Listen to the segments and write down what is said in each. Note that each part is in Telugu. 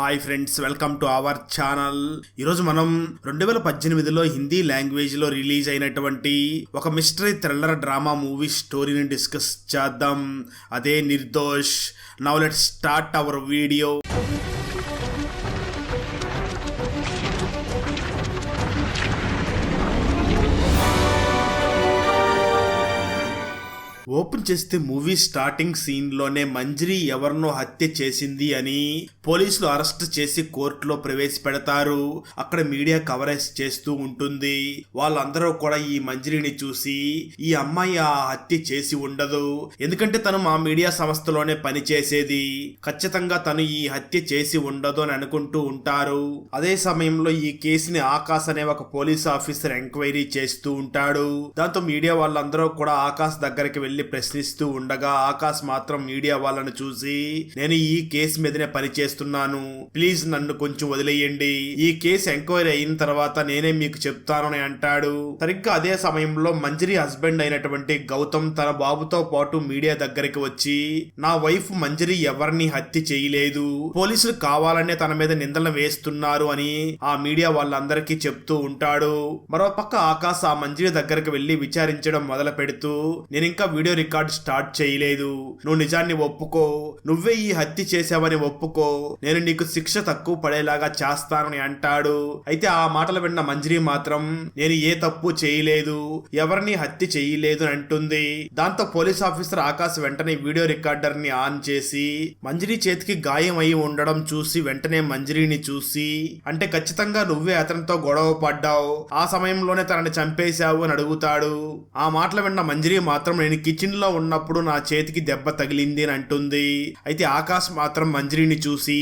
Hi friends, welcome to our channel. ఈరోజు మనం 2018లో హిందీ లాంగ్వేజ్ లో రిలీజ్ అయినటువంటి ఒక మిస్టరీ థ్రిల్లర్ డ్రామా మూవీ స్టోరీని డిస్కస్ చేద్దాం. అదే Nirdosh. Now let's start our video. Open చేస్తే మూవీ స్టార్టింగ్ సీన్ లోనే మంజరి ఎవరినో హత్య చేసింది అని పోలీసులు అరెస్ట్ చేసి కోర్టులో ప్రవేశపెడతారు. అక్కడ మీడియా కవరేజ్ చేస్తూ ఉంటుంది. వాళ్ళందరూ కూడా ఈ మంజరిని చూసి ఈ అమ్మాయి ఆ హత్య చేసి ఉండదు, ఎందుకంటే తను మా మీడియా సంస్థలోనే పనిచేసేది, ఖచ్చితంగా తను ఈ హత్య చేసి ఉండదు అని అనుకుంటూ ఉంటారు. అదే సమయంలో ఈ కేసుని ఆకాశ్ అనే ఒక పోలీస్ ఆఫీసర్ ఎంక్వైరీ చేస్తూ ఉంటాడు. దాంతో మీడియా వాళ్ళందరూ కూడా ఆకాశ్ దగ్గరికి వెళ్లి ప్రశ్నిస్తూ ఉండగా ఆకాశ్ మాత్రం మీడియా వాళ్ళను చూసి, నేను ఈ కేసు మీదనే పనిచేస్తున్నాను, ప్లీజ్ నన్ను కొంచెం వదిలేయండి, ఈ కేసు ఎంక్వైరీ అయిన తర్వాత నేనే మీకు చెప్తాను అని అంటాడు. సరిగ్గా అదే సమయంలో మంజరి హస్బెండ్ అయినటువంటి గౌతమ్ తన బాబుతో పాటు మీడియా దగ్గరికి వచ్చి, నా వైఫ్ మంజరి ఎవరిని హత్య చేయలేదు, పోలీసులు కావాలనే తన మీద నిందలు వేస్తున్నారు అని ఆ మీడియా వాళ్ళందరికీ చెప్తూ ఉంటాడు. మరోపక్క ఆకాశ్ ఆ మంజరి దగ్గరికి వెళ్లి విచారించడం మొదలు పెడుతూ, నేను ఇంకా వీడియో రికార్డ్ స్టార్ట్ చేయలేదు, నువ్వు నిజాన్ని ఒప్పుకో, నువ్వే ఈ హత్య చేసావని ఒప్పుకో, నేను నీకు శిక్ష తక్కువ పడేలాగా చేస్తానని అంటాడు. అయితే ఆ మాటలు విన్న మంజరి మాత్రం నేను ఏ తప్పు చేయలేదు, ఎవరిని హత్య చేయలేదు అని అంటుంది. దాంతో పోలీస్ ఆఫీసర్ ఆకాశ్ వెంటనే వీడియో రికార్డర్ ని ఆన్ చేసి మంజరి చేతికి గాయం అయి ఉండడం చూసి వెంటనే మంజరిని చూసి, అంటే ఖచ్చితంగా నువ్వే అతనితో గొడవ పడ్డావు, ఆ సమయంలోనే తనని చంపేశావు అని అడుగుతాడు. ఆ మాటలు విన్న మంజరి మాత్రం నేను కిచెన్ లో ఉన్నప్పుడు నా చేతికి దెబ్బ తగిలింది అని అంటుంది. అయితే ఆకాశ్ మాత్రం మంజరిని చూసి,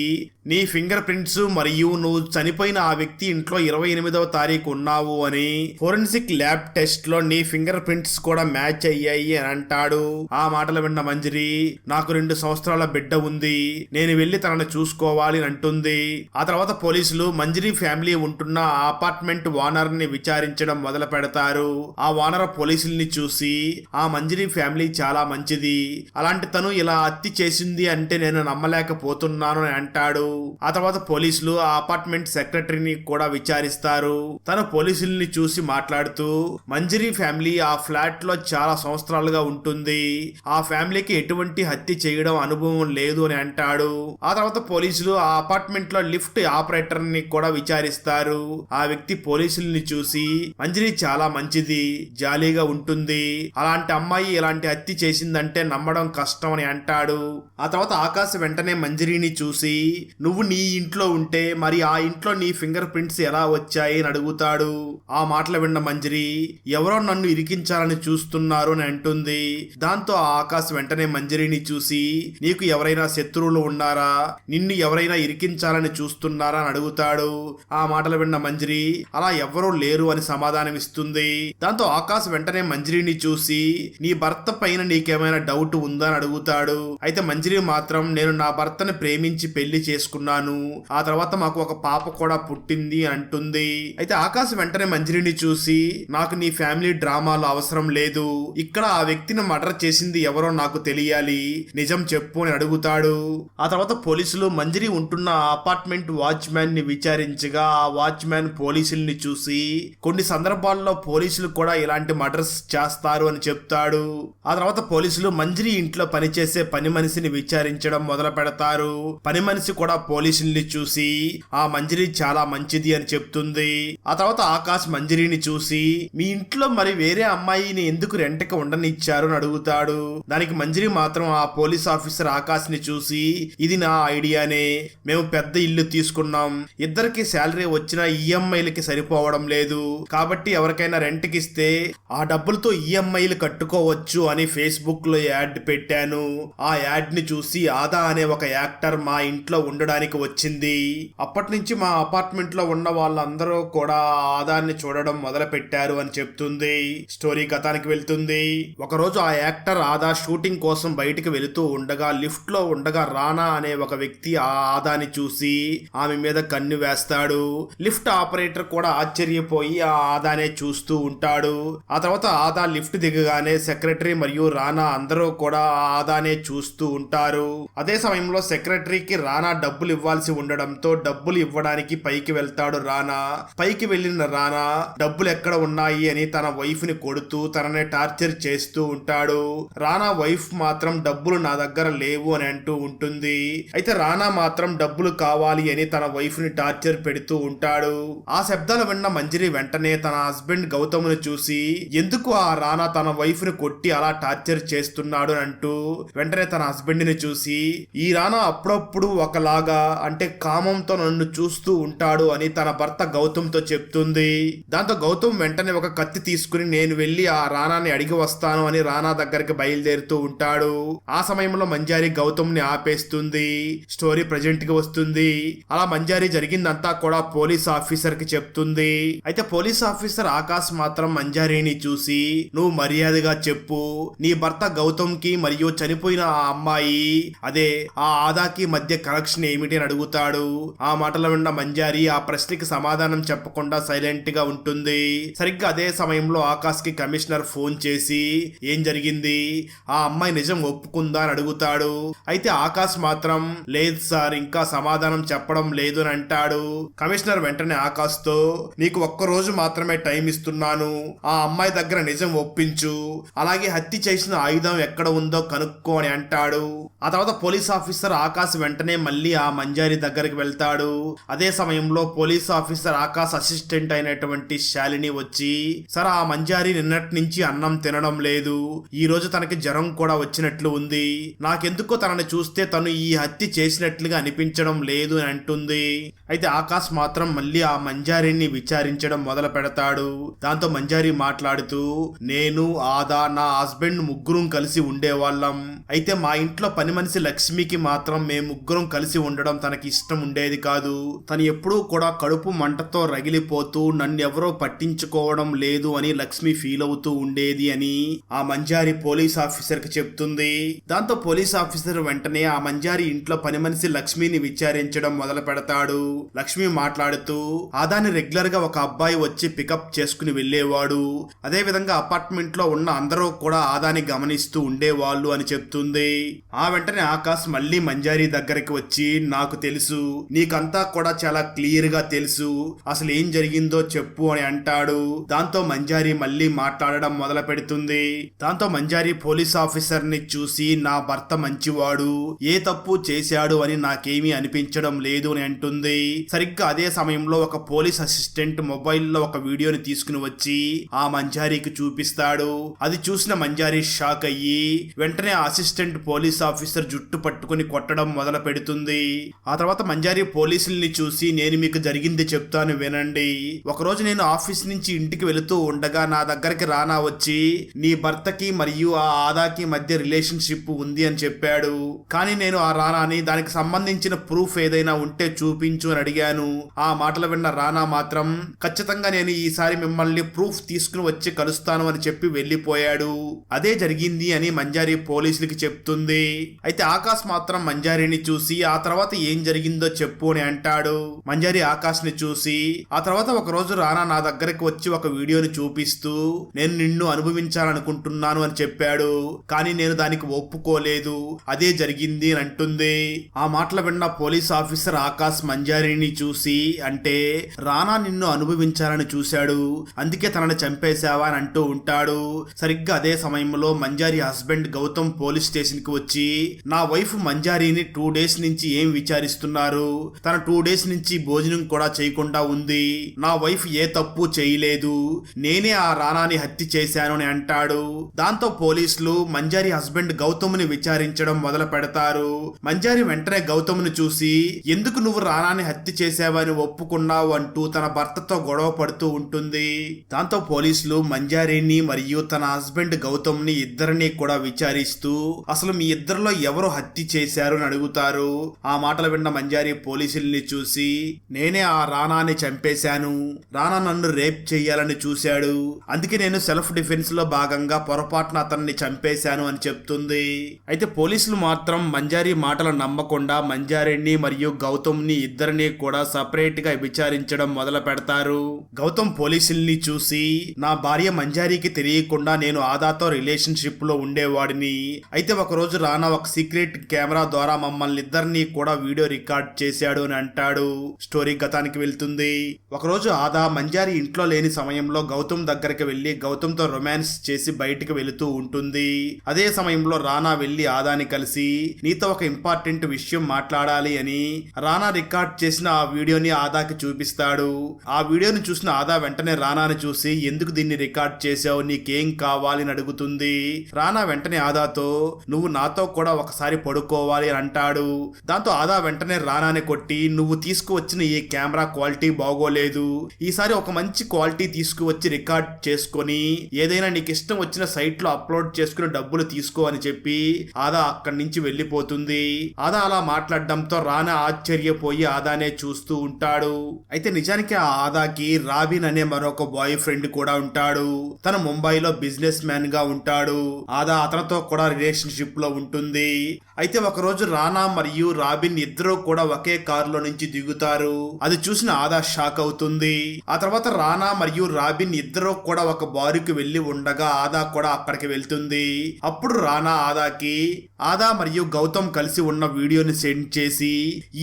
నీ ఫింగర్ ప్రింట్స్ మరియు నువ్వు చనిపోయిన ఆ వ్యక్తి ఇంట్లో 28వ తారీఖు ఉన్నావు అని ఫోరెన్సిక్ ల్యాబ్ టెస్ట్ లో నీ ఫింగర్ ప్రింట్స్ కూడా మ్యాచ్ అయ్యాయి అని అంటాడు. ఆ మాటలు విన్న మంజరి, నాకు 2 సంవత్సరాల బిడ్డ ఉంది, నేను వెళ్లి తనను చూసుకోవాలి అని అంటుంది. ఆ తర్వాత పోలీసులు మంజరి ఫ్యామిలీ ఉంటున్న అపార్ట్మెంట్ ఓనర్ ని విచారించడం మొదలు పెడతారు. ఆ ఓనర్ పోలీసుల్ని చూసి, ఆ మంజరి ఫ్యామిలీ చాలా మంచిది, అలాంటి తను ఇలా హత్య చేసింది అంటే నేను నమ్మలేకపోతున్నాను అని అంటాడు. ఆ తర్వాత పోలీసులు ఆ అపార్ట్మెంట్ సెక్రటరీని కూడా విచారిస్తారు. తను పోలీసుల్ని చూసి మాట్లాడుతూ, మంజరి ఫ్యామిలీ ఆ ఫ్లాట్ లో చాలా సంవత్సరాలుగా ఉంటుంది, ఆ ఫ్యామిలీకి ఎటువంటి హత్య చేయడం అనుభవం లేదు అని అంటాడు. ఆ తర్వాత పోలీసులు ఆ అపార్ట్మెంట్ లో లిఫ్ట్ ఆపరేటర్ ని కూడా విచారిస్తారు. ఆ వ్యక్తి పోలీసుల్ని చూసి, మంజరి చాలా మంచిది, జాలీగా ఉంటుంది, అలాంటి అమ్మాయి ఇలాంటి హత్య చేసిందంటే నమ్మడం కష్టం అని అంటాడు. ఆ తర్వాత ఆకాశ్ వెంటనే మంజరిని చూసి, నువ్వు నీ ఇంట్లో ఉంటే మరి ఆ ఇంట్లో నీ ఫింగర్ ప్రింట్స్ ఎలా వచ్చాయి అని అడుగుతాడు. ఆ మాటలు విన్న మంజరి, ఎవరో నన్ను ఇరికించాలని చూస్తున్నారు అని అంటుంది. దాంతో ఆకాశ్ వెంటనే మంజరిని చూసి, నీకు ఎవరైనా శత్రువులు ఉన్నారా, నిన్ను ఎవరైనా ఇరికించాలని చూస్తున్నారా అని అడుగుతాడు. ఆ మాటలు విన్న మంజరి, అలా ఎవరూ లేరు అని సమాధానం ఇస్తుంది. దాంతో ఆకాశ్ వెంటనే మంజరిని చూసి, నీ భర్త పైన నీకేమైనా డౌట్ ఉందా అని అడుగుతాడు. అయితే మంజరి మాత్రం, నేను నా భర్తని ప్రేమించి పెళ్లి చేసుకున్నాను, ఆ తర్వాత మాకు ఒక పాప కూడా పుట్టింది అంటుంది. అయితే ఆకాశ్ వెంటనే మంజరిని చూసి, నాకు నీ ఫ్యామిలీ డ్రామాలు అవసరం లేదు, ఇక్కడ ఆ వ్యక్తిని మర్డర్ చేసింది ఎవరో నాకు తెలియాలి, నిజం చెప్పు అని అడుగుతాడు. ఆ తర్వాత పోలీసులు మంజరి ఉంటున్న అపార్ట్మెంట్ వాచ్మ్యాన్ ని విచారించగా ఆ వాచ్మ్యాన్ పోలీసుల్ని చూసి, కొన్ని సందర్భాల్లో పోలీసులు కూడా ఇలాంటి మర్డర్స్ చేస్తారు అని చెప్తాడు. ఆ తర్వాత పోలీసులు మంజరి ఇంట్లో పనిచేసే పని మనిషిని విచారించడం మొదలు పెడతారు. పని మనిషి కూడా పోలీసుల్ని చూసి, ఆ మంజరి చాలా మంచిది అని చెప్తుంది. ఆ తర్వాత ఆకాశ్ మంజరిని చూసి, మీ ఇంట్లో మరి వేరే అమ్మాయిని ఎందుకు రెంట్కి ఉండనిచ్చారు అని అడుగుతాడు. దానికి మంజరి మాత్రం ఆ పోలీస్ ఆఫీసర్ ఆకాశ్ ని చూసి, ఇది నా ఐడియానే, మేము పెద్ద ఇల్లు తీసుకున్నాం, ఇద్దరికి శాలరీ వచ్చిన ఈఎంఐలకి సరిపోవడం లేదు, కాబట్టి ఎవరికైనా రెంట్కి ఇస్తే ఆ డబ్బులతో ఈఎంఐలు కట్టుకోవచ్చు అని ఫేస్బుక్ లో యాడ్ పెట్టాను, ఆ యాడ్ ని చూసి ఆదా అనే ఒక యాక్టర్ మా ఇంట్లో ఉండడానికి వచ్చింది, అప్పటి నుంచి మా అపార్ట్మెంట్ లో ఉన్న వాళ్ళందరూ కూడా ఆదాన్ని చూడడం మొదలు పెట్టారు అని చెప్తుంది. స్టోరీ కథానికి వెళ్తుంది. ఒకరోజు ఆ యాక్టర్ ఆదా షూటింగ్ కోసం బయటికి వెళుతూ ఉండగా లిఫ్ట్ లో ఉండగా రానా అనే ఒక వ్యక్తి ఆ ఆదాని చూసి ఆమె మీద కన్ను వేస్తాడు. లిఫ్ట్ ఆపరేటర్ కూడా ఆశ్చర్యపోయి ఆ ఆదానే చూస్తూ ఉంటాడు. ఆ తర్వాత ఆదా లిఫ్ట్ దిగగానే సెక్రటరీ మరియు రానా అందరూ కూడా ఆ ఆదానే చూస్తూ ఉంటారు. అదే సమయంలో సెక్రటరీకి రానా డబ్బు డబ్బులు ఇవ్వాల్సి ఉండడంతో డబ్బులు ఇవ్వడానికి పైకి వెళ్తాడు రానా. పైకి వెళ్ళిన రానా డబ్బులు ఎక్కడ ఉన్నాయి అని తన వైఫ్ ని కొడుతూ తనని టార్చర్ చేస్తూ ఉంటాడు. రానా వైఫ్ మాత్రం డబ్బులు నా దగ్గర లేవు అని అంటూ ఉంటుంది. అయితే రానా మాత్రం డబ్బులు కావాలి అని తన వైఫ్ ని టార్చర్ పెడుతూ ఉంటాడు. ఆ శబ్దాలు విన్న మంజరి వెంటనే తన హస్బెండ్ గౌతమ్ని చూసి ఎందుకు ఆ రానా తన వైఫ్ ని కొట్టి అలా టార్చర్ చేస్తున్నాడు అని అంటూ వెంటనే తన హస్బెండ్ ని చూసి ఈ రానా అప్పుడప్పుడు ఒకలాగా అంటే కామంతో నన్ను చూస్తూ ఉంటాడు అని తన భర్త గౌతమ్ తో చెప్తుంది. దాంతో గౌతమ్ వెంటనే ఒక కత్తి తీసుకుని నేను వెళ్లి ఆ రానాని అడిగి వస్తాను అని రానా దగ్గరికి బయలుదేరుతూ ఉంటాడు. ఆ సమయంలో మంజారి గౌతమ్ ని ఆపేస్తుంది. స్టోరీ ప్రజెంట్ కి వస్తుంది. అలా మంజారి జరిగిందంతా కూడా పోలీస్ ఆఫీసర్ కి చెప్తుంది. అయితే పోలీస్ ఆఫీసర్ ఆకాష్ మాత్రం మంజారిని చూసి నువ్వు మర్యాదగా చెప్పు, నీ భర్త గౌతమ్ కి మరియు చనిపోయిన ఆ అమ్మాయి అదే ఆ ఆదాకి మధ్య కనెక్షన్ ఏమిటి అని అడుగుతాడు. ఆ మాటలు విన్న మంజారి ఆ ప్రశ్నకి సమాధానం చెప్పకుండా సైలెంట్ గా ఉంటుంది. సరిగ్గా అదే సమయంలో ఆకాష్ కి కమిషనర్ ఫోన్ చేసి ఏం జరిగింది, ఆ అమ్మాయి నిజం ఒప్పుకుందా అని అడుగుతాడు. అయితే ఆకాష్ మాత్రం లేదు సార్, ఇంకా సమాధానం చెప్పడం లేదు అని అంటాడు. కమిషనర్ వెంటనే ఆకాష్ తో నీకు ఒక్కరోజు మాత్రమే టైం ఇస్తున్నాను, ఆ అమ్మాయి దగ్గర నిజం ఒప్పించు, అలాగే హత్య చేసిన ఆయుధం ఎక్కడ ఉందో కనుక్కో అని అంటాడు. ఆ తర్వాత పోలీస్ ఆఫీసర్ ఆకాష్ వెంటనే మళ్ళీ ఆ మంజారి దగ్గరికి వెళ్తాడు. అదే సమయంలో పోలీస్ ఆఫీసర్ ఆకాష్ అసిస్టెంట్ అయినటువంటి శాలిని వచ్చి సార్ ఆ మంజారి నిన్నటి నుంచి అన్నం తినడం లేదు, ఈ రోజు తనకి జ్వరం కూడా వచ్చినట్లు ఉంది, నాకెందుకో తనని చూస్తే తను ఈ హత్య చేసినట్లుగా అనిపించడం లేదు అని అంటుంది. అయితే ఆకాష్ మాత్రం మళ్ళీ ఆ మంజారిని విచారించడం మొదలు పెడతాడు. దాంతో మంజారి మాట్లాడుతూ నేను ఆదా నా హస్బెండ్ ముగ్గురం కలిసి ఉండేవాళ్ళం, అయితే మా ఇంట్లో పని మనిషి లక్ష్మికి మాత్రం మేము ముగ్గురం కలిసి ఉండడం తనకి ఇష్టం ఉండేది కాదు, తను ఎప్పుడూ కూడా కడుపు మంటతో రగిలిపోతూ నన్ను ఎవరో పట్టించుకోవడం లేదు అని లక్ష్మి ఫీల్ అవుతూ ఉండేది అని ఆ మంజారి పోలీస్ ఆఫీసర్ కి చెప్తుంది. దాంతో పోలీస్ ఆఫీసర్ వెంటనే ఆ మంజారి ఇంట్లో పని మనిషి లక్ష్మిని విచారించడం మొదలు పెడతాడు. లక్ష్మి మాట్లాడుతూ ఆదాని రెగ్యులర్ గా ఒక అబ్బాయి వచ్చి పికప్ చేసుకుని వెళ్లేవాడు, అదే విధంగా అపార్ట్మెంట్ లో ఉన్న అందరూ కూడా ఆదాని గమనిస్తూ ఉండేవాళ్ళు అని చెప్తుంది. ఆ వెంటనే ఆకాష్ మళ్ళీ మంజారి దగ్గరికి వచ్చి నాకు తెలుసు, నీకంతా కూడా చాలా క్లియర్ గా తెలుసు, అసలు ఏం జరిగిందో చెప్పు అని అంటాడు. దాంతో మంజారి మళ్ళీ మాట్లాడడం మొదలు పెడుతుంది. దాంతో మంజారి పోలీస్ ఆఫీసర్ ని చూసి నా భర్త మంచివాడు, ఏ తప్పు చేశాడు అని నాకేమీ అనిపించడం లేదు అని అంటుంది. సరిగ్గా అదే సమయంలో ఒక పోలీస్ అసిస్టెంట్ మొబైల్లో ఒక వీడియోని తీసుకుని వచ్చి ఆ మంజారికి చూపిస్తాడు. అది చూసిన మంజారి షాక్ అయ్యి వెంటనే అసిస్టెంట్ పోలీస్ ఆఫీసర్ జుట్టు పట్టుకుని కొట్టడం మొదలు పెడుతుంది. ఆ తర్వాత మంజారి పోలీసుల్ని చూసి నేను మీకు జరిగింది చెప్తాను వినండి, ఒకరోజు నేను ఆఫీస్ నుంచి ఇంటికి వెళుతూ ఉండగా నా దగ్గరికి రానా వచ్చి నీ భర్తకి మరియు ఆ ఆదాకి మధ్య రిలేషన్షిప్ ఉంది అని చెప్పాడు, కానీ నేను ఆ రానాని దానికి సంబంధించిన ప్రూఫ్ ఏదైనా ఉంటే చూపించు అని అడిగాను. ఆ మాటలు విన్న రానా మాత్రం ఖచ్చితంగా నేను ఈసారి మిమ్మల్ని ప్రూఫ్ తీసుకుని వచ్చి కలుస్తాను అని చెప్పి వెళ్లిపోయాడు, అదే జరిగింది అని మంజారి పోలీసులకి చెప్తుంది. అయితే ఆకాష్ మాత్రం మంజారిని చూసి ఆ తర్వాత ఏం జరిగిందో చెప్పు అని అంటాడు. మంజారి ఆకాష్ ని చూసి ఆ తర్వాత ఒక రోజు రానా నా దగ్గరికి వచ్చి ఒక వీడియోని చూపిస్తూ నేను నిన్ను అనుభవించాలనుకుంటున్నాను అని చెప్పాడు, కానీ నేను దానికి ఒప్పుకోలేదు, అదే జరిగింది అని అంటుంది. ఆ మాటలు విన్న పోలీస్ ఆఫీసర్ ఆకాష్ మంజారిని చూసి అంటే రానా నిన్ను అనుభవించాలని చూశాడు, అందుకే తనని చంపేశావా అని అంటూ ఉంటాడు. సరిగ్గా అదే సమయంలో మంజారి హస్బెండ్ గౌతమ్ పోలీస్ స్టేషన్ కి వచ్చి నా వైఫ్ మంజారిని 2 days నుంచి ఏం విచారిస్తున్నారు, తన 2 days నుంచి భోజనం కూడా చేయకుండా ఉంది, నా వైఫ్ ఏ తప్పు చేయలేదు, నేనే ఆ రానాని హత్య చేశాను అని అంటాడు. దాంతో పోలీసులు మంజారి హస్బెండ్ గౌతమ్ ని విచారించడం మొదలు పెడతారు. మంజారి వెంటనే గౌతమ్ ని చూసి ఎందుకు నువ్వు రానాని హత్య చేశావని ఒప్పుకున్నావు అంటూ తన భర్తతో గొడవ పడుతూ ఉంటుంది. దాంతో పోలీసులు మంజారిని మరియు తన హస్బెండ్ గౌతమ్ ని ఇద్దరిని కూడా విచారిస్తూ అసలు మీ ఇద్దరిలో ఎవరు హత్య చేశారు అని అడుగుతారు. ఆ మాటలు విన్న మంజారి పోలీసుల్ని చూసి నేనే ఆ రానాని చంపేశాను, రానా నన్ను రేప్ చేయాలని చూశాడు, అందుకే నేను సెల్ఫ్ డిఫెన్స్ లో భాగంగా పొరపాటున అతన్ని చంపేశాను అని చెప్తుంది. అయితే పోలీసులు మాత్రం మంజారి మాటలు నమ్మకుండా మంజారిని మరియు గౌతమ్ ని ఇద్దరిని కూడా సపరేట్ గా విచారించడం మొదలు పెడతారు. గౌతమ్ పోలీసుల్ని చూసి నా భార్య మంజారికి తెలియకుండా నేను ఆదాతో రిలేషన్షిప్ లో ఉండేవాడిని, అయితే ఒక రోజు రానా ఒక సీక్రెట్ కెమెరా ద్వారా మమ్మల్ని ఇద్దరిని కూడా కూడా వీడియో రికార్డ్ చేశాడు అని అంటాడు. స్టోరీ గతానికి వెళ్తుంది. ఒకరోజు ఆదా మంజరి ఇంట్లో లేని సమయంలో గౌతమ్ దగ్గరికి వెళ్లి గౌతమ్తో రొమాన్స్ చేసి బయటికి వెళుతూ ఉంటుంది. అదే సమయంలో రానా వెళ్లి ఆదాని కలిసి నీతో ఒక ఇంపార్టెంట్ విషయం మాట్లాడాలి అని రానా రికార్డ్ చేసిన ఆ వీడియోని ఆదాకి చూపిస్తాడు. ఆ వీడియోని చూసిన ఆదా వెంటనే రానాని చూసి ఎందుకు దీన్ని రికార్డ్ చేసావు, నీకేం కావాలి అని అడుగుతుంది. రానా వెంటనే ఆదాతో నువ్వు నాతో కూడా ఒకసారి పడుకోవాలి అని అంటాడు. దాంతో ఆదా వెంటనే రానాని కొట్టి నువ్వు తీసుకువచ్చిన ఈ కెమెరా క్వాలిటీ బాగోలేదు, ఈసారి ఒక మంచి క్వాలిటీ తీసుకువచ్చి రికార్డ్ చేసుకొని ఏదైనా నీకు ఇష్టం వచ్చిన సైట్ లో అప్లోడ్ చేసుకుని డబ్బులు తీసుకో అని చెప్పి ఆదా అక్కడి నుంచి వెళ్లిపోతుంది. ఆదా అలా మాట్లాడడంతో రానా ఆశ్చర్యపోయి ఆదానే చూస్తూ ఉంటాడు. అయితే నిజానికి ఆ ఆదాకి రాబిన్ అనే మరొక బాయ్ ఫ్రెండ్ కూడా ఉంటాడు. తను ముంబైలో బిజినెస్ మ్యాన్ గా ఉంటాడు. ఆదా అతనితో కూడా రిలేషన్షిప్ లో ఉంటుంది. అయితే ఒకరోజు రానా మరియు రాబిన్ ఇద్దరు కూడా ఒకే కారులో నుంచి దిగుతారు. అది చూసిన ఆదా షాక్ అవుతుంది. ఆ తర్వాత రానా మరియు రాబిన్ ఇద్దరు కూడా ఒక బారుకి వెళ్లి ఉండగా ఆదా కూడా అక్కడికి వెళ్తుంది. అప్పుడు రానా ఆదాకి ఆదా మరియు గౌతమ్ కలిసి ఉన్న వీడియోని సెండ్ చేసి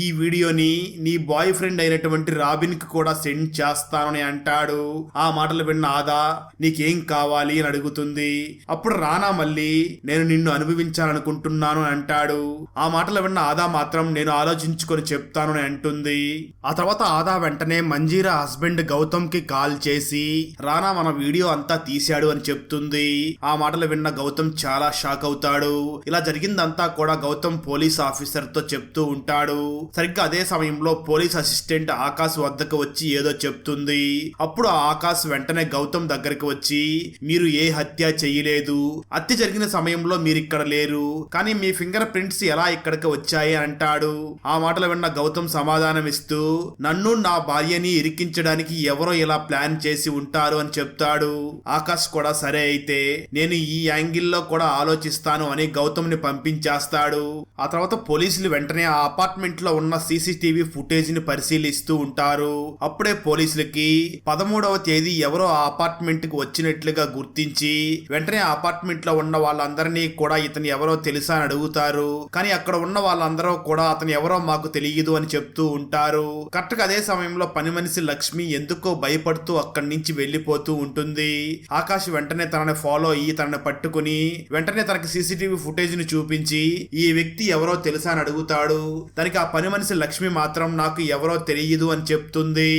ఈ వీడియోని నీ బాయ్ ఫ్రెండ్ అయినటువంటి రాబిన్ కి కూడా సెండ్ చేస్తానని అంటాడు. ఆ మాటలు విన్న ఆదా నీకేం కావాలి అని అడుగుతుంది. అప్పుడు రానా మళ్ళీ నేను నిన్ను అనుభవించాలనుకుంటున్నాను అని అంటాడు. ఆ మాటలు విన్న ఆదా మాత్రం నేను ఆలోచించుకొని చెప్తాను అని అంటుంది. ఆ తర్వాత ఆదా వెంటనే మంజీరా హస్బెండ్ గౌతమ్ కి కాల్ చేసి రానా మన వీడియో అంతా తీశాడు అని చెప్తుంది. ఆ మాటలు విన్న గౌతమ్ చాలా షాక్ అవుతాడు. ఇలా జరిగిందంతా కూడా గౌతమ్ పోలీస్ ఆఫీసర్ తో చెప్తూ ఉంటాడు. సరిగ్గా అదే సమయంలో పోలీస్ అసిస్టెంట్ ఆకాశ్ వద్దకు వచ్చి ఏదో చెప్తుంది. అప్పుడు ఆకాశ్ వెంటనే గౌతమ్ దగ్గరికి వచ్చి మీరు ఏ హత్య చేయలేదు, హత్య జరిగిన సమయంలో మీరు ఇక్కడ లేరు, కానీ మీ ఫింగర్ ప్రింట్స్ ఎలా ఇక్కడికి వచ్చాయి అంటాడు. ఆ మాటలు విన్న గౌతమ్ సమాధానం ఇస్తూ నన్ను నా భార్యని ఇరికించడానికి ఎవరో ఇలా ప్లాన్ చేసి ఉంటారు అని చెప్తాడు. ఆకాశ్ కూడా సరే అయితే నేను ఈ యాంగిల్లో కూడా ఆలోచిస్తాను అని గౌతమ్ ని పంపించేస్తాడు. ఆ తర్వాత పోలీసులు వెంటనే ఆ అపార్ట్మెంట్ లో ఉన్న సీసీటీవీ ఫుటేజ్ ని పరిశీలిస్తూ ఉంటారు. అప్పుడే పోలీసులకి 13వ తేదీ ఎవరో ఆ అపార్ట్మెంట్ కి వచ్చినట్లుగా గుర్తించి వెంటనే ఆ అపార్ట్మెంట్ లో ఉన్న వాళ్ళందరినీ కూడా ఇతను ఎవరో తెలుసా అని అడుగుతారు. కానీ అక్కడ ఉన్న వాళ్ళందరూ కూడా అతను ఎవరో మాకు తెలియదు అని చెప్తూ ఉంటారు. కరెక్ట్ గా అదే సమయంలో పని మనిషి లక్ష్మి ఎందుకో భయపడుతూ అక్కడి నుంచి వెళ్లిపోతూ ఉంటుంది. ఆకాష్ వెంటనే తనని ఫాలో అయ్యి తనని పట్టుకుని వెంటనే తనకి సీసీటీవీ ఫుటేజ్ ని చూపించి ఈ వ్యక్తి ఎవరో తెలుసా అని అడుగుతాడు. దానికి ఆ పని మనిషి లక్ష్మి మాత్రం నాకు ఎవరో తెలియదు అని చెప్తుంది.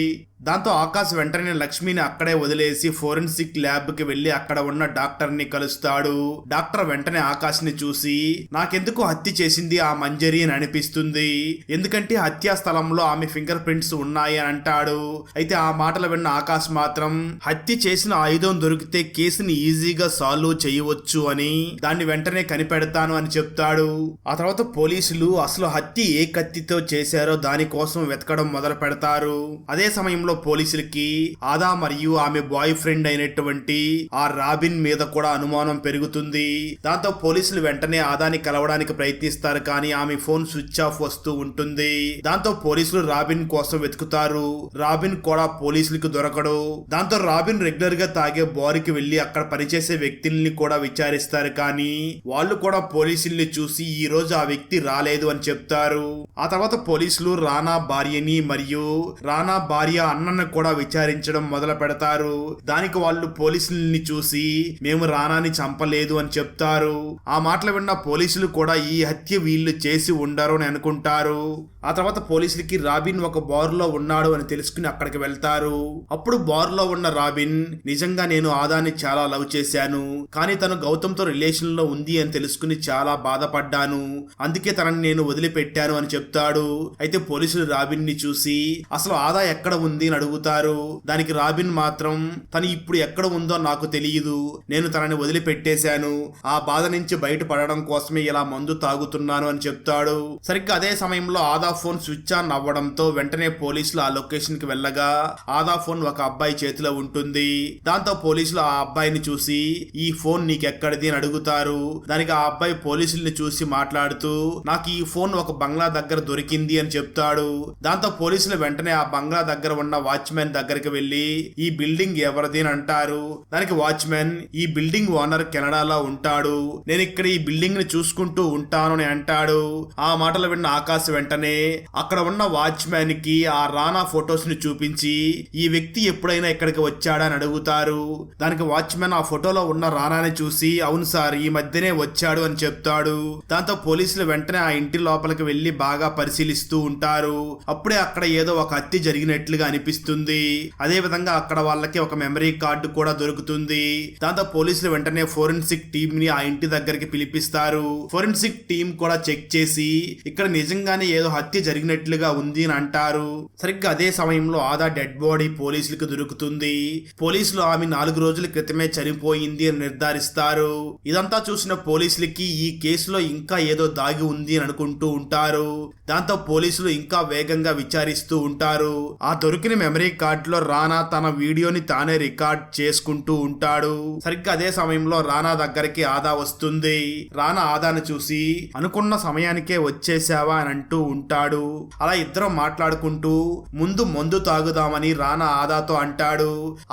దాంతో ఆకాశ్ వెంటనే లక్ష్మిని అక్కడే వదిలేసి ఫోరెన్సిక్ ల్యాబ్ కి వెళ్లి అక్కడ ఉన్న డాక్టర్ ని కలుస్తాడు. డాక్టర్ వెంటనే ఆకాశ్ ని చూసి నాకెందుకు హత్య చేసింది ఆ మంజరి అని అనిపిస్తుంది, ఎందుకంటే హత్యా స్థలంలో ఆమె ఫింగర్ ప్రింట్స్ ఉన్నాయి అని అంటాడు. అయితే ఆ మాటలు విన్న ఆకాశ్ మాత్రం హత్య చేసిన ఆయుధం దొరికితే కేసుని ఈజీగా సాల్వ్ చేయవచ్చు అని దాన్ని వెంటనే కనిపెడతాను అని చెప్తాడు. ఆ తర్వాత పోలీసులు అసలు హత్య ఏ కత్తితో చేశారో దానికోసం వెతకడం మొదలు పెడతారు. అదే సమయంలో పోలీసులకి ఆదా మరియు ఆమె బాయ్ ఫ్రెండ్ అయినటువంటి ఆ రాబిన్ మీద కూడా అనుమానం పెరుగుతుంది. దాంతో పోలీసులు వెంటనే ఆదాని కలవడానికి ప్రయత్నిస్తారు, కానీ ఆమె ఫోన్ స్విచ్ ఆఫ్ వస్తూ ఉంటుంది. దాంతో పోలీసులు రాబిన్ కోసం వెతుకుతారు. రాబిన్ కూడా పోలీసులకు దొరకడు. దాంతో రాబిన్ రెగ్యులర్ గా తాగే బార్కి వెళ్లి అక్కడ పనిచేసే వ్యక్తుల్ని కూడా విచారిస్తారు, కానీ వాళ్ళు కూడా పోలీసుల్ని చూసి ఈ రోజు ఆ వ్యక్తి రాలేదు అని చెప్తారు. ఆ తర్వాత పోలీసులు రానా భార్యని మరియు రానా భార్య అన్నను కూడా విచారించడం మొదలు పెడతారు. దానికి వాళ్ళు పోలీసుల్ని చూసి మేము రానాని చంపలేదు అని చెప్తారు. ఆ మాటలు విన్న పోలీసులు కూడా ఈ హత్య వీళ్ళు చేసి ఉండరు అని అనుకుంటారు. ఆ తర్వాత పోలీసులకి రాబిన్ ఒక బార్ లో ఉన్నాడు అని తెలుసుకుని అక్కడికి వెళ్తారు. అప్పుడు బార్ లో ఉన్న రాబిన్ నిజంగా నేను ఆదాని చాలా లవ్ చేశాను, కానీ తను గౌతమ్ తో రిలేషన్ లో ఉంది అని తెలుసుకుని చాలా బాధపడ్డాను, అందుకే తనని నేను వదిలిపెట్టాను అని చెప్తాడు. అయితే పోలీసులు రాబిన్ ని చూసి అసలు ఆదా ఎక్కడ ఉంది అని అడుగుతారు. దానికి రాబిన్ మాత్రం తను ఇప్పుడు ఎక్కడ ఉందో నాకు తెలియదు, నేను తనని వదిలిపెట్టేశాను, ఆ బాధ నుంచి బయటపడడం కోసమే ఇలా మందు తాగుతున్నాను అని చెప్తాడు. సరిగ్గా అదే సమయంలో ఆదా ఫోన్ స్విచ్ ఆన్ అవ్వడంతో వెంటనే పోలీసులు ఆ లొకేషన్ కి వెళ్ళగా ఆదా ఫోన్ ఒక అబ్బాయి చేతిలో ఉంటుంది. దాంతో పోలీసులు ఆ అబ్బాయిని చూసి ఈ ఫోన్ నీకెక్కడిది అని అడుగుతారు. దానికి ఆ అబ్బాయి పోలీసుల్ని చూసి మాట్లాడుతూ నాకు ఈ ఫోన్ ఒక బంగ్లా దగ్గర దొరికింది అని చెప్తాడు. దాంతో పోలీసులు వెంటనే ఆ బంగ్లా దగ్గర ఉన్న వాచ్మెన్ దగ్గరికి వెళ్లి ఈ బిల్డింగ్ ఎవరిది అని అంటారు. దానికి వాచ్మెన్ ఈ బిల్డింగ్ ఓనర్ కెనడాలో ఉంటాడు, నేను ఇక్కడ ఈ బిల్డింగ్ ని చూసుకుంటూ ఉంటాను అని అంటాడు. ఆ మాటలు విన్న ఆకాశ్ వెంటనే అక్కడ ఉన్న వాచ్మెన్ కి ఆ రానా ఫొటోస్ ని చూపించి ఈ వ్యక్తి ఎప్పుడైనా ఇక్కడికి వచ్చాడా అని అడుగుతారు. దానికి వాచ్మెన్ ఆ ఫోటోలో ఉన్న రానాని చూసి అవును సార్ ఈ మధ్యనే వచ్చాడు అని చెప్తాడు. దాంతో పోలీసులు వెంటనే ఆ ఇంటి లోపలికి వెళ్లి బాగా పరిశీలిస్తూ ఉంటారు. అప్పుడే అక్కడ ఏదో ఒక హత్య జరిగినట్లుగా అనిపిస్తుంది. అదే విధంగా అక్కడ వాళ్ళకి ఒక మెమరీ కార్డు కూడా దొరుకుతుంది. దాంతో పోలీసులు వెంటనే ఫోరెన్సిక్ టీమ్ ని ఆ ఇంటి దగ్గరికి పిలిపిస్తారు. ఫోరెన్సిక్ టీం కూడా చెక్ చేసి ఇక్కడ నిజంగానే ఏదో హత్య జరిగినట్లుగా ఉంది అని అంటారు. సరిగ్గా అదే సమయంలో ఆదా డెడ్ బాడీ పోలీసులకు దొరుకుతుంది. పోలీసులు ఆమె 4 రోజుల క్రితమే చనిపోయింది అని నిర్ధారిస్తారు. ఇదంతా చూసిన పోలీసులకి ఈ కేసులో ఇంకా ఏదో దాగి ఉంది అని అనుకుంటూ ఉంటారు. దాంతో పోలీసులు ఇంకా వేగంగా విచారిస్తూ ఉంటారు. ఆ దొరికిన మెమరీ కార్డ్ లో రానా తన వీడియోని తానే రికార్డ్ చేసుకుంటూ ఉంటాడు. సరిగ్గా అదే సమయంలో రానా దగ్గరికి ఆదా వస్తుంది. రానా ఆదాను చూసి అనుకున్న సమయానికే వచ్చేసావా అని అంటూ ఉంటాడు. అలా ఇద్దరం మాట్లాడుకుంటూ ముందు మందు తాగుదామని రానా ఆదాతో అంటాడు.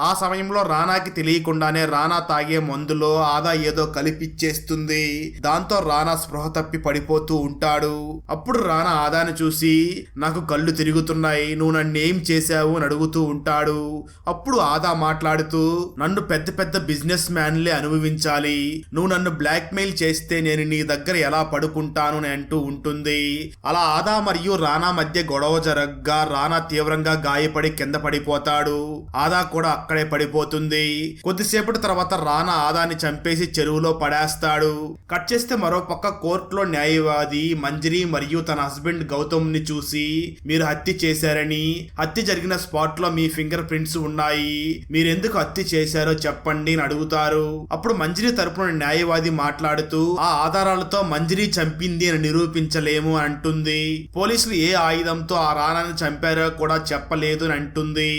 ఆ సమయంలో రానాకి తెలియకుండానే రానా తాగే మందులో ఆదా ఏదో కలిపిచ్చేస్తుంది. దాంతో రానా స్పృహ తప్పి పడిపోతూ ఉంటాడు. అప్పుడు రానా ఆదాను చూసి నాకు కళ్ళు తిరుగుతున్నాయి, నువ్వు నన్ను ఏం చేశావు అని అడుగుతూ ఉంటాడు. అప్పుడు ఆదా మాట్లాడుతూ నన్ను పెద్ద పెద్ద బిజినెస్ మ్యాన్లే అనుభవించాలి, నువ్వు నన్ను బ్లాక్ మెయిల్ చేస్తే నేను నీ దగ్గర ఎలా పడుకుంటాను అని అంటూ ఉంటుంది. అలా ఆదా మరియు రానా మధ్య గొడవ జరగ్గా రానా తీవ్రంగా గాయపడి కింద పడిపోతాడు. ఆదా కూడా అక్కడే పడిపోతుంది. కొద్దిసేపటి తర్వాత రానా ఆదాని చంపేసి చెరువులో పడేస్తాడు. కట్ చేస్తే మరో పక్క కోర్టులో న్యాయవాది మంజరి మరియు తన హస్బెండ్ గౌతమ్ ని చూసి మీరు హత్య చేశారని, హత్య జరిగిన స్పాట్ లో మీ ఫింగర్ ప్రింట్స్ ఉన్నాయి, మీరెందుకు హత్య చేశారో చెప్పండి అని అడుగుతారు. అప్పుడు మంజరి తరపున న్యాయవాది మాట్లాడుతూ ఆ ఆధారాలతో మంజరి చంపింది అని నిరూపించలేము అని అంటుంది. పోలీసులు ఏ ఆయుధంతో ఆ రానాని చంపారో కూడా చెప్పలేదు అని అంటుంది.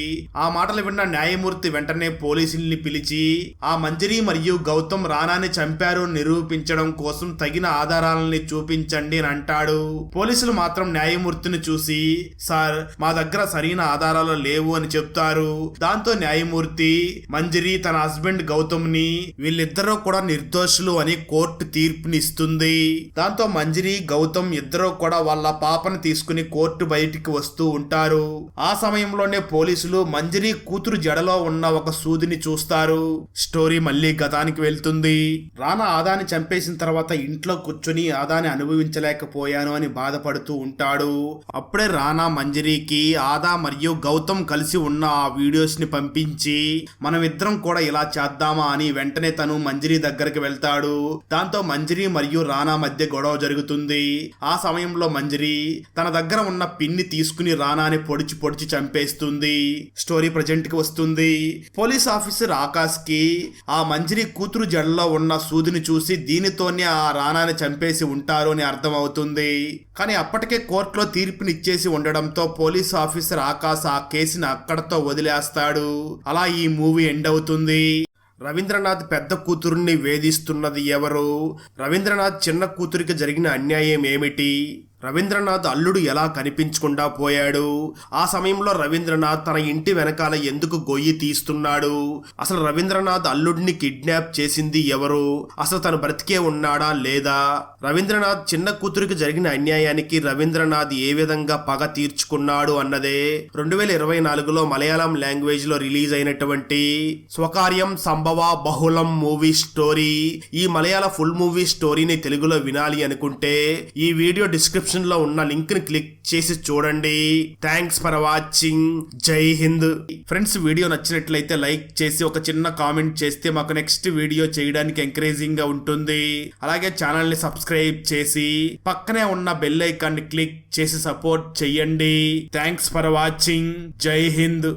ఆ మాటలు విన్న న్యాయమూర్తి వెంటనే పోలీసుల్ని పిలిచి ఆ మంజరి మరియు గౌతమ్ రానాని చంపారు నిరూపించడం కోసం తగిన ఆధారాలని చూపించండి అని అంటాడు. పోలీసులు మాత్రం న్యాయమూర్తిని చూసి సార్ మా దగ్గర సరైన ఆధారాలు లేవు అని చెప్తారు. దాంతో న్యాయమూర్తి మంజరి తన హస్బెండ్ గౌతమ్ ని వీళ్ళిద్దరూ కూడా నిర్దోషులు అని కోర్టు తీర్పునిస్తుంది. దాంతో మంజరి గౌతమ్ ఇద్దరూ కూడా వాళ్ళ పాపను తీసుకుని కోర్టు బయటికి వస్తూ ఉంటారు. ఆ సమయంలోనే పోలీసులు మంజరి కూతురు జడలో ఉన్న ఒక సూదిని చూస్తారు. స్టోరీ మళ్ళీ గతానికి వెళ్తుంది. రానా ఆదాని చంపేసిన తర్వాత ఇంట్లో కూర్చొని ఆదాని అనుభవించలేకపోయాను అని బాధపడుతూ ఉంటాడు. అప్పుడే రానా మంజరికి ఆదా మరియు గౌతమ్ కలిసి ఉన్న ఆ వీడియోస్ ని పంపించి మనమిద్దరం కూడా ఇలా చేద్దామా అని వెంటనే తను మంజరి దగ్గరికి వెళ్తాడు. దాంతో మంజరి మరియు రానా మధ్య గొడవ జరుగుతుంది. ఆ సమయంలో మంజరి తన దగ్గర ఉన్న పిన్ని తీసుకుని రానాని పొడిచి పొడిచి చంపేస్తుంది. స్టోరీ ప్రజెంట్ కి వస్తుంది. పోలీస్ ఆఫీసర్ ఆకాశ్ కి ఆ మంజరి కూతురు జడలో ఉన్న సూదిని చూసి దీనితోనే ఆ రానాని చంపేసి ఉంటారు అని అర్థం అవుతుంది. కానీ అప్పటికే కోర్టులో తీర్పునిచ్చేసి ఉండడంతో పోలీస్ ఆఫీసర్ ఆకాశ్ ఆ కేసుని అక్కడతో వదిలేస్తాడు. అలా ఈ మూవీ ఎండ్ అవుతుంది. రవీంద్రనాథ్ పెద్ద కూతురుని వేధిస్తున్నది ఎవరు? రవీంద్రనాథ్ చిన్న కూతురికి జరిగిన అన్యాయం ఏమిటి? రవీంద్రనాథ్ అల్లుడు ఎలా కనిపించకుండా పోయాడు? ఆ సమయంలో రవీంద్రనాథ్ తన ఇంటి వెనకాల ఎందుకు గొయ్యి తీస్తున్నాడు? అసలు రవీంద్రనాథ్ అల్లుడిని కిడ్నాప్ చేసింది ఎవరు? అసలు తను బ్రతికే ఉన్నాడా లేదా? రవీంద్రనాథ్ చిన్న కూతురికి జరిగిన అన్యాయానికి రవీంద్రనాథ్ ఏ విధంగా పగ తీర్చుకున్నాడు అన్నదే 2024లో మలయాళం లాంగ్వేజ్ లో రిలీజ్ అయినటువంటి స్వకార్యం సంభవ బహుళం మూవీ స్టోరీ. ఈ మలయాళ ఫుల్ మూవీ స్టోరీని తెలుగులో వినాలి అనుకుంటే ఈ వీడియో డిస్క్రిప్షన్ లో ఉన్న లింక్ ని క్లిక్ చేసి చూడండి. Thanks for watching. జై హింద్. ఫ్రెండ్స్, వీడియో నచ్చినట్లయితే లైక్ చేసి ఒక చిన్న కామెంట్ చేస్తే మాకు నెక్స్ట్ వీడియో చేయడానికి ఎంకరేజింగ్ గా ఉంటుంది. అలాగే ఛానల్ ని సబ్స్క్రైబ్ చేసి పక్కనే ఉన్న బెల్ ఐకాన్ ని క్లిక్ చేసి సపోర్ట్ చెయ్యండి. Thanks for watching. జై హింద్.